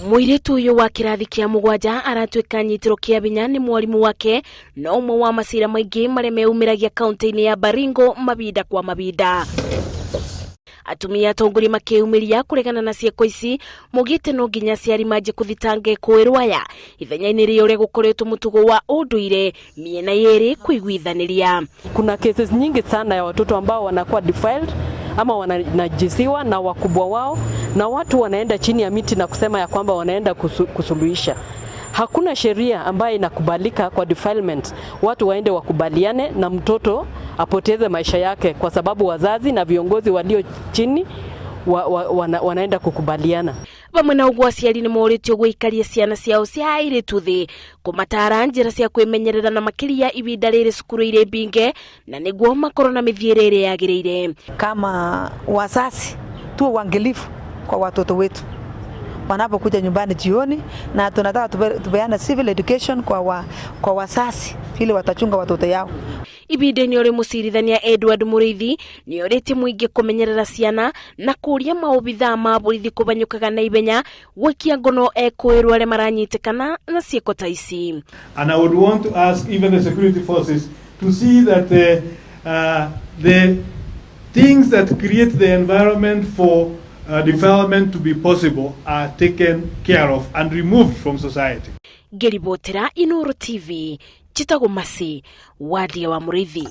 Moritio uyu wa kirathi kia mugwanja aratuika nyitiro kia binya ni mwarimu wake na umwe wa masira maingi maria meumiragia kaunti-ini ya Baringo mabinda kwa mabinda. Atumia atongoria makiumiria kuregana na ciiko ici mugite no nginya aciari manje kuthitange kuoera ithenya-ini ria uria gukoretwo mutugo wa unduire miena yeri kuiguithaniria. Kuna cases nyingi sana ya watoto ambao wanakuwa defiled ama wanajisiwa na wakubwa wao, na watu wanaenda chini ya miti na kusema ya kwamba wanaenda kusuluhisha. Hakuna sheria ambayo inakubalika kwa defilement. Watu waende wakubaliane na mtoto apoteze maisha yake kwa sababu wazazi na viongozi walio chini wanaenda kukubaliana. Bamwe na ugwa aciari ni moritio guikaria ciana ciao cia airitu thi kumataara njira cia kwimenyerera na makiria ibinda riri cukuru iri binge na niguo makorwo na mithiire iri yagiriire. Kama wazazi tuwe waangalifu kwa watoto wetu wanapokuja nyumbani jioni, na tunataka tupeane civil education kwa wazazi ili watachunga watoto yao. Ibinda-ini uri mucirithania Edward Murithi ni orite muingi kumenyerera ciana na kuria maobithaa ma borithi kubanyukaga na ibenya gwikia ngono ekuirwo aria maranyitikana na ciiko ta ici. And I would want to ask even the security forces to see that the things that create the environment for development to be possible are taken care of and removed from society. Geribotera Inuru TV, Chitagomasi, Wadia wa Murithi.